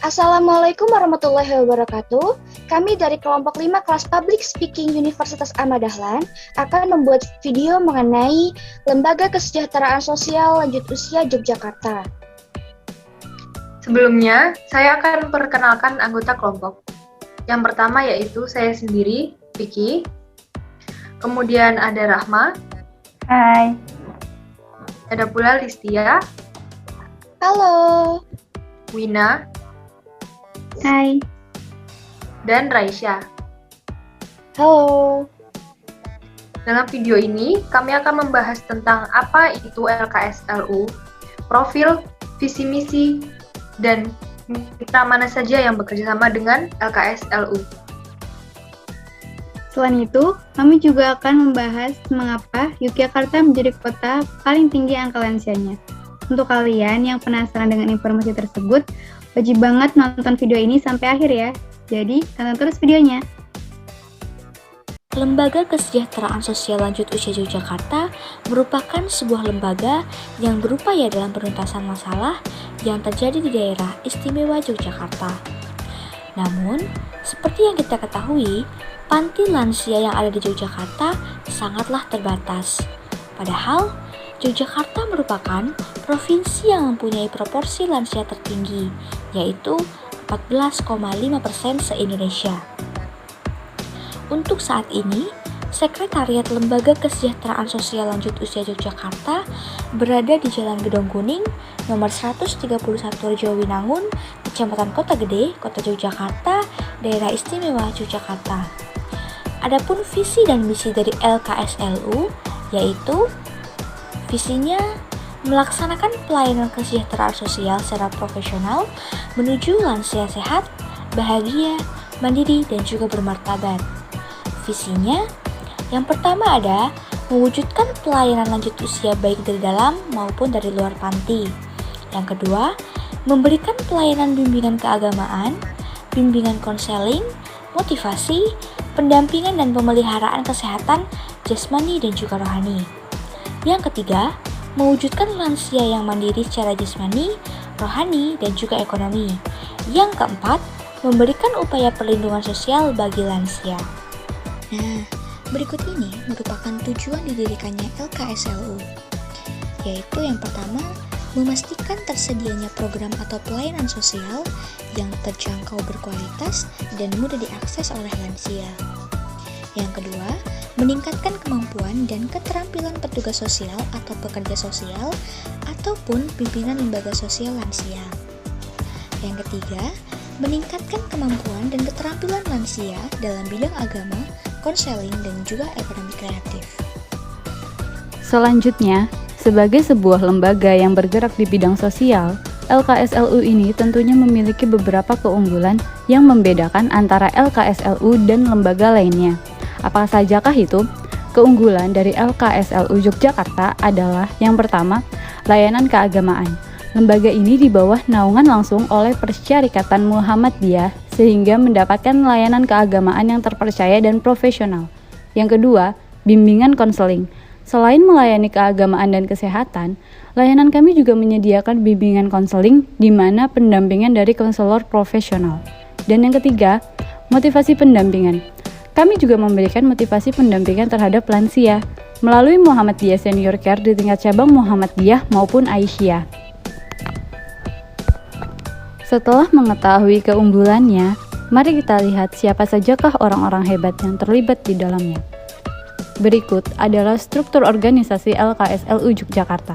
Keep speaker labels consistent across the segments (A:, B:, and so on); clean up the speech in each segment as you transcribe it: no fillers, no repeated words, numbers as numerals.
A: Assalamualaikum warahmatullahi wabarakatuh. Kami dari kelompok 5 kelas Public Speaking Universitas Ahmad Dahlan akan membuat video mengenai Lembaga Kesejahteraan Sosial Lanjut Usia Yogyakarta.
B: Sebelumnya, saya akan memperkenalkan anggota kelompok. Yang pertama yaitu saya sendiri, Vicky. Kemudian ada Rahma.
C: Hai.
B: Ada pula Listia.
A: Halo.
B: Wina.
C: Hai.
B: Dan Raisya.
A: Halo.
B: Dalam video ini, kami akan membahas tentang apa itu LKSLU, profil, visi misi, dan mitra mana saja yang bekerja sama dengan LKSLU.
C: Selain itu, kami juga akan membahas mengapa Yogyakarta menjadi kota paling tinggi angka lansianya. Untuk kalian yang penasaran dengan informasi tersebut, wajib banget nonton video ini sampai akhir ya. Jadi, tonton terus videonya.
D: Lembaga Kesejahteraan Sosial Lanjut Usia Yogyakarta merupakan sebuah lembaga yang berupaya dalam penuntasan masalah yang terjadi di daerah istimewa Yogyakarta. Namun, seperti yang kita ketahui, panti lansia yang ada di Yogyakarta sangatlah terbatas. Padahal, Yogyakarta merupakan provinsi yang mempunyai proporsi lansia tertinggi, yaitu 14,5% se-Indonesia. Untuk saat ini, Sekretariat Lembaga Kesejahteraan Sosial Lanjut Usia Yogyakarta berada di Jalan Gedong Kuning, nomor 131 Rejowinangun, Kecamatan Kota Gede, Kota Yogyakarta, Daerah Istimewa Yogyakarta. Adapun visi dan misi dari LKSLU, yaitu visinya melaksanakan pelayanan kesejahteraan sosial secara profesional menuju lansia sehat, bahagia, mandiri, dan juga bermartabat. Visinya, yang pertama ada mewujudkan pelayanan lanjut usia baik dari dalam maupun dari luar panti. Yang kedua, memberikan pelayanan bimbingan keagamaan, bimbingan konseling, motivasi, pendampingan dan pemeliharaan kesehatan jasmani dan juga rohani. Yang ketiga, mewujudkan lansia yang mandiri secara jasmani, rohani, dan juga ekonomi. Yang keempat, memberikan upaya perlindungan sosial bagi lansia.
E: Nah, berikut ini merupakan tujuan didirikannya LKSLU, yaitu yang pertama, memastikan tersedianya program atau pelayanan sosial yang terjangkau berkualitas dan mudah diakses oleh lansia. Yang kedua, meningkatkan kemampuan dan keterampilan petugas sosial atau pekerja sosial ataupun pimpinan lembaga sosial lansia. Yang ketiga, meningkatkan kemampuan dan keterampilan lansia dalam bidang agama, konseling, dan juga ekonomi kreatif.
F: Selanjutnya, sebagai sebuah lembaga yang bergerak di bidang sosial, LKSLU ini tentunya memiliki beberapa keunggulan yang membedakan antara LKSLU dan lembaga lainnya. Apa sajakah itu? Keunggulan dari LKSLU Yogyakarta adalah yang pertama, layanan keagamaan. Lembaga ini di bawah naungan langsung oleh Persyarikatan Muhammadiyah sehingga mendapatkan layanan keagamaan yang terpercaya dan profesional. Yang kedua, bimbingan konseling. Selain melayani keagamaan dan kesehatan, layanan kami juga menyediakan bimbingan konseling di mana pendampingan dari konselor profesional. Dan yang ketiga, motivasi pendampingan. Kami juga memberikan motivasi pendampingan terhadap lansia melalui Muhammadiyah Senior Care di tingkat cabang Muhammadiyah maupun Aisyah. Setelah mengetahui keunggulannya, mari kita lihat siapa sajakah orang-orang hebat yang terlibat di dalamnya. Berikut adalah struktur organisasi LKSLU Yogyakarta.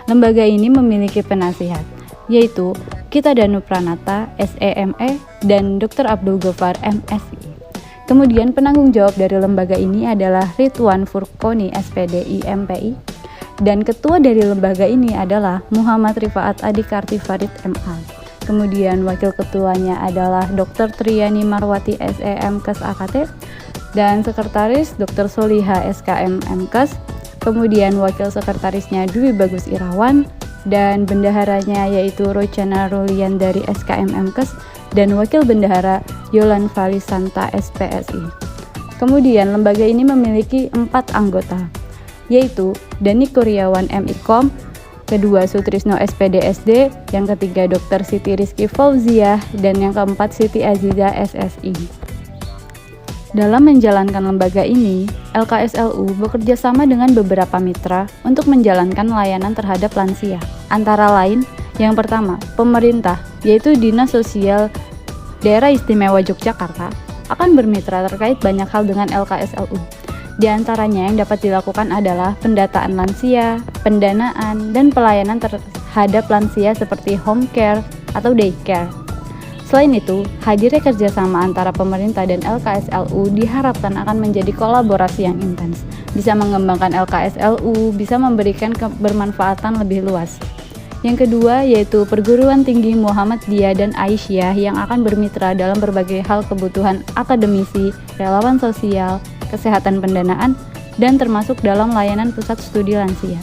F: Lembaga ini memiliki penasihat, yaitu Kita Danu Pranata, SEME, dan Dr. Abdul Ghaffar, MSI. Kemudian penanggung jawab dari lembaga ini adalah Ridwan Furqoni, SPDI, MPI, dan ketua dari lembaga ini adalah Muhammad Rifaat Adikarti Farid, MA. Kemudian wakil ketuanya adalah Dr. Triani Marwati, SEM Kes AKT, dan sekretaris Dr. Soliha, SKM MKes. Kemudian wakil sekretarisnya Dwi Bagus Irawan, dan bendaharanya yaitu Rocana Rolian dari SKM MKes, dan wakil bendahara Yolan Valisanta, SPSI. Kemudian lembaga ini memiliki 4 anggota, yaitu Dani Kuryawan, MIKOM, kedua Sutrisno SPDSD, yang ketiga Dr. Siti Rizky Fauziah, dan yang keempat Siti Aziza SSI. Dalam menjalankan lembaga ini, LKSLU bekerja sama dengan beberapa mitra untuk menjalankan layanan terhadap lansia. Antara lain, yang pertama, pemerintah, yaitu Dinas Sosial Daerah Istimewa Yogyakarta, akan bermitra terkait banyak hal dengan LKSLU. Di antaranya yang dapat dilakukan adalah pendataan lansia, pendanaan, dan pelayanan terhadap lansia seperti home care atau daycare. Selain itu, hadirnya kerjasama antara pemerintah dan LKSLU diharapkan akan menjadi kolaborasi yang intens, bisa mengembangkan LKSLU, bisa memberikan kebermanfaatan lebih luas. Yang kedua yaitu Perguruan Tinggi Muhammadiyah dan Aisyah yang akan bermitra dalam berbagai hal kebutuhan akademisi, relawan sosial, kesehatan pendanaan, dan termasuk dalam layanan pusat studi lansia.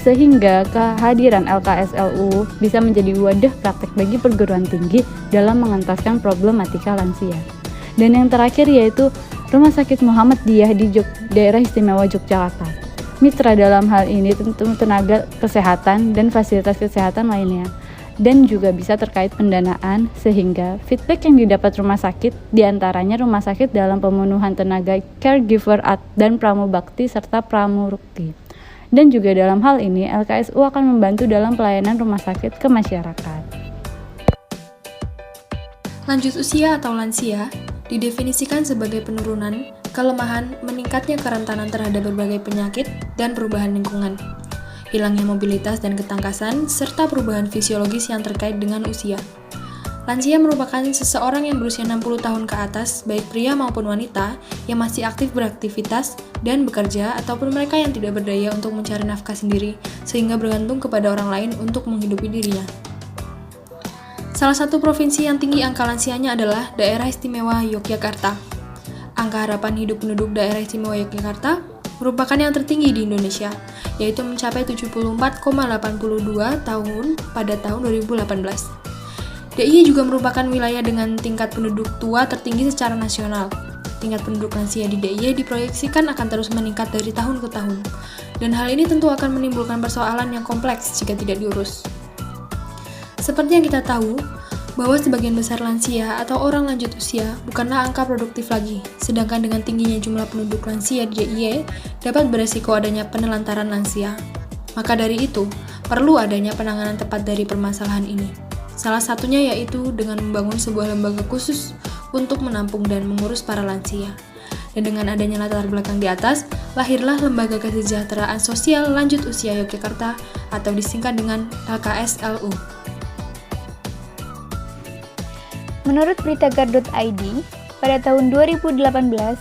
F: Sehingga kehadiran LKSLU bisa menjadi wadah praktek bagi perguruan tinggi dalam mengentaskan problematika lansia. Dan yang terakhir yaitu Rumah Sakit Muhammadiyah di Daerah Istimewa Yogyakarta. Mitra dalam hal ini tentu tenaga kesehatan dan fasilitas kesehatan lainnya, dan juga bisa terkait pendanaan, sehingga feedback yang didapat rumah sakit diantaranya rumah sakit dalam pemenuhan tenaga caregiver dan pramubakti serta pramurukti. Dan juga dalam hal ini, LKSU akan membantu dalam pelayanan rumah sakit ke masyarakat.
G: Lanjut usia atau lansia didefinisikan sebagai penurunan, kelemahan, meningkatnya kerentanan terhadap berbagai penyakit dan perubahan lingkungan, hilangnya mobilitas dan ketangkasan, serta perubahan fisiologis yang terkait dengan usia. Lansia merupakan seseorang yang berusia 60 tahun ke atas, baik pria maupun wanita, yang masih aktif beraktivitas dan bekerja, ataupun mereka yang tidak berdaya untuk mencari nafkah sendiri, sehingga bergantung kepada orang lain untuk menghidupi dirinya. Salah satu provinsi yang tinggi angka lansianya adalah Daerah Istimewa Yogyakarta. Angka harapan hidup penduduk Daerah Istimewa Yogyakarta merupakan yang tertinggi di Indonesia, yaitu mencapai 74,82 tahun pada tahun 2018. DIY juga merupakan wilayah dengan tingkat penduduk tua tertinggi secara nasional. Tingkat penduduk lansia di DIY diproyeksikan akan terus meningkat dari tahun ke tahun, dan hal ini tentu akan menimbulkan persoalan yang kompleks jika tidak diurus. Seperti yang kita tahu, bahwa sebagian besar lansia atau orang lanjut usia bukanlah angka produktif lagi, sedangkan dengan tingginya jumlah penduduk lansia di DIY dapat beresiko adanya penelantaran lansia. Maka dari itu, perlu adanya penanganan tepat dari permasalahan ini. Salah satunya yaitu dengan membangun sebuah lembaga khusus untuk menampung dan mengurus para lansia. Dan dengan adanya latar belakang di atas, lahirlah Lembaga Kesejahteraan Sosial Lanjut Usia Yogyakarta atau disingkat dengan LKSLU.
C: Menurut beritagar.id, pada tahun 2018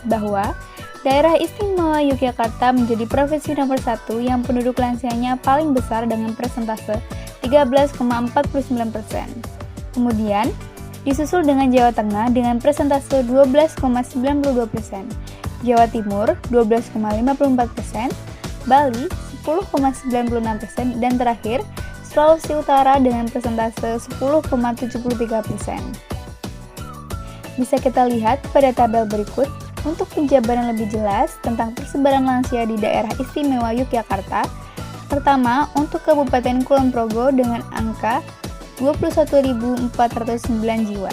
C: bahwa Daerah Istimewa Yogyakarta menjadi provinsi nomor 1 yang penduduk lansianya paling besar dengan persentase 13,49%. Kemudian, disusul dengan Jawa Tengah dengan persentase 12,92%, Jawa Timur 12,54%, Bali 10,96%, dan terakhir, Sulawesi Utara dengan persentase 10,73%. Bisa kita lihat pada tabel berikut untuk penjabaran lebih jelas tentang persebaran lansia di Daerah Istimewa Yogyakarta. Pertama, untuk Kabupaten Kulon Progo dengan angka 21.409 jiwa.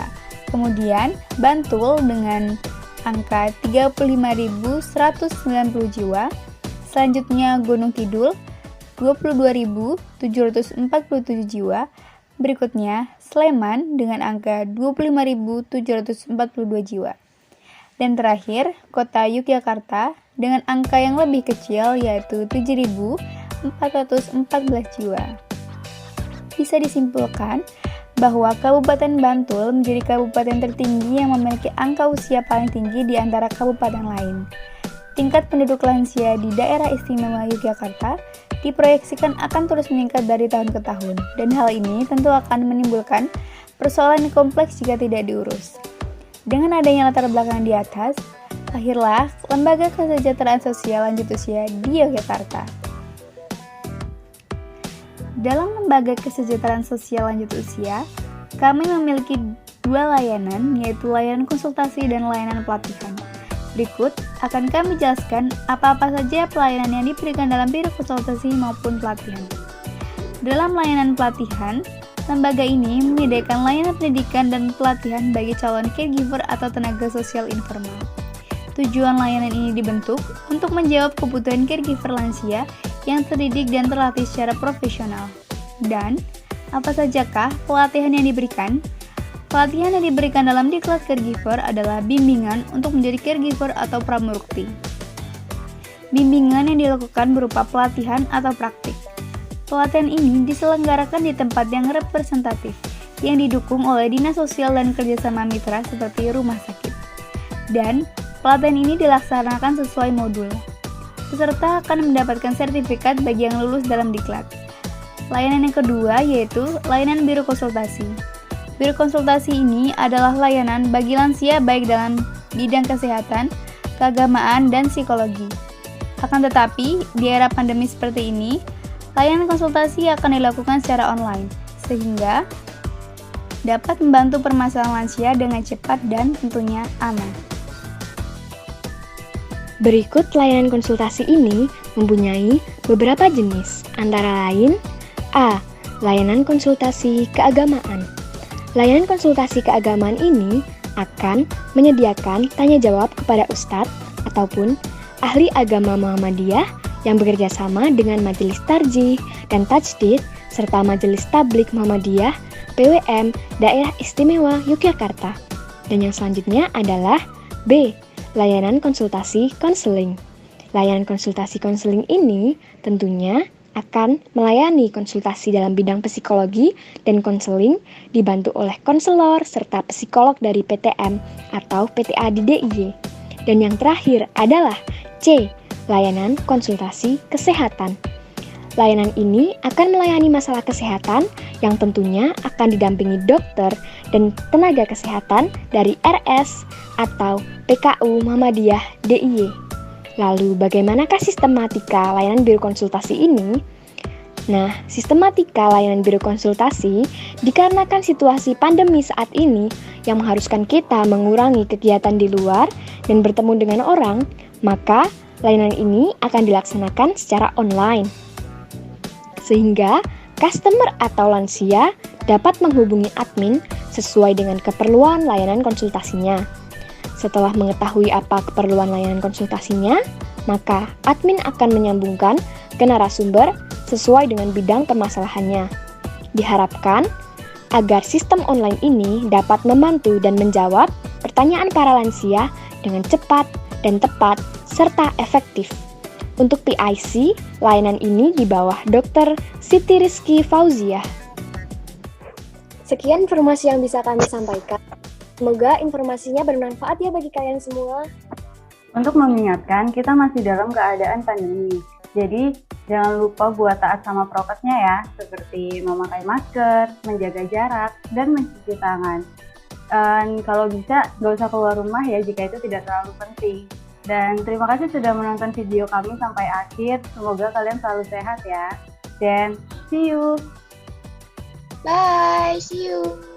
C: Kemudian, Bantul dengan angka 35.190 jiwa. Selanjutnya, Gunung Kidul 22.747 jiwa. Berikutnya, Sleman dengan angka 25.742 jiwa. Dan terakhir, Kota Yogyakarta dengan angka yang lebih kecil yaitu 7.414 jiwa. Bisa disimpulkan bahwa Kabupaten Bantul menjadi kabupaten tertinggi yang memiliki angka usia paling tinggi di antara kabupaten lain. Tingkat penduduk lansia di Daerah Istimewa Yogyakarta diproyeksikan akan terus meningkat dari tahun ke tahun, dan hal ini tentu akan menimbulkan persoalan yang kompleks jika tidak diurus. Dengan adanya latar belakang di atas, lahirlah Lembaga Kesejahteraan Sosial Lanjut Usia di Yogyakarta. Dalam Lembaga Kesejahteraan Sosial Lanjut Usia, kami memiliki 2 layanan, yaitu layanan konsultasi dan layanan pelatihan. Berikut akan kami jelaskan apa-apa saja pelayanan yang diberikan dalam bidang konsultasi maupun pelatihan. Dalam layanan pelatihan, lembaga ini menyediakan layanan pendidikan dan pelatihan bagi calon caregiver atau tenaga sosial informal. Tujuan layanan ini dibentuk untuk menjawab kebutuhan caregiver lansia yang terdidik dan terlatih secara profesional. Dan, apa sajakah pelatihan yang diberikan? Pelatihan yang diberikan dalam diklat caregiver adalah bimbingan untuk menjadi caregiver atau pramurti. Bimbingan yang dilakukan berupa pelatihan atau praktik. Pelatihan ini diselenggarakan di tempat yang representatif, yang didukung oleh Dinas Sosial dan kerjasama mitra seperti rumah sakit. Dan, pelatihan ini dilaksanakan sesuai modul. Peserta akan mendapatkan sertifikat bagi yang lulus dalam diklat. Layanan yang kedua yaitu layanan biro konsultasi. Biro konsultasi ini adalah layanan bagi lansia baik dalam bidang kesehatan, keagamaan, dan psikologi. Akan tetapi, di era pandemi seperti ini, layanan konsultasi akan dilakukan secara online, sehingga dapat membantu permasalahan lansia dengan cepat dan tentunya aman.
H: Berikut layanan konsultasi ini mempunyai beberapa jenis, antara lain A. Layanan konsultasi keagamaan. Layanan konsultasi keagamaan ini akan menyediakan tanya jawab kepada ustadz ataupun ahli agama Muhammadiyah yang bekerja sama dengan Majelis Tarjih dan Tajdid serta Majelis Tabligh Muhammadiyah PWM Daerah Istimewa Yogyakarta. Dan yang selanjutnya adalah B. Layanan konsultasi konseling. Layanan konsultasi konseling ini tentunya akan melayani konsultasi dalam bidang psikologi dan konseling dibantu oleh konselor serta psikolog dari PTM atau PTA di DIY. Dan yang terakhir adalah C. Layanan konsultasi kesehatan. Layanan ini akan melayani masalah kesehatan yang tentunya akan didampingi dokter dan tenaga kesehatan dari RS atau PKU Muhammadiyah DIY. Lalu bagaimanakah sistematika layanan biro konsultasi ini? Nah, sistematika layanan biro konsultasi dikarenakan situasi pandemi saat ini yang mengharuskan kita mengurangi kegiatan di luar dan bertemu dengan orang, maka layanan ini akan dilaksanakan secara online. Sehingga customer atau lansia dapat menghubungi admin sesuai dengan keperluan layanan konsultasinya. Setelah mengetahui apa keperluan layanan konsultasinya, maka admin akan menyambungkan ke narasumber sesuai dengan bidang permasalahannya. Diharapkan agar sistem online ini dapat membantu dan menjawab pertanyaan para lansia dengan cepat dan tepat serta efektif. Untuk PIC, layanan ini di bawah Dr. Siti Rizky Fauziah.
I: Sekian informasi yang bisa kami sampaikan. Semoga informasinya bermanfaat ya bagi kalian semua.
F: Untuk mengingatkan, kita masih dalam keadaan pandemi. Jadi, jangan lupa buat taat sama prokesnya ya, seperti memakai masker, menjaga jarak, dan mencuci tangan. Dan kalau bisa, nggak usah keluar rumah ya jika itu tidak terlalu penting. Dan terima kasih sudah menonton video kami sampai akhir. Semoga kalian selalu sehat ya. Dan see you!
A: Bye, see you!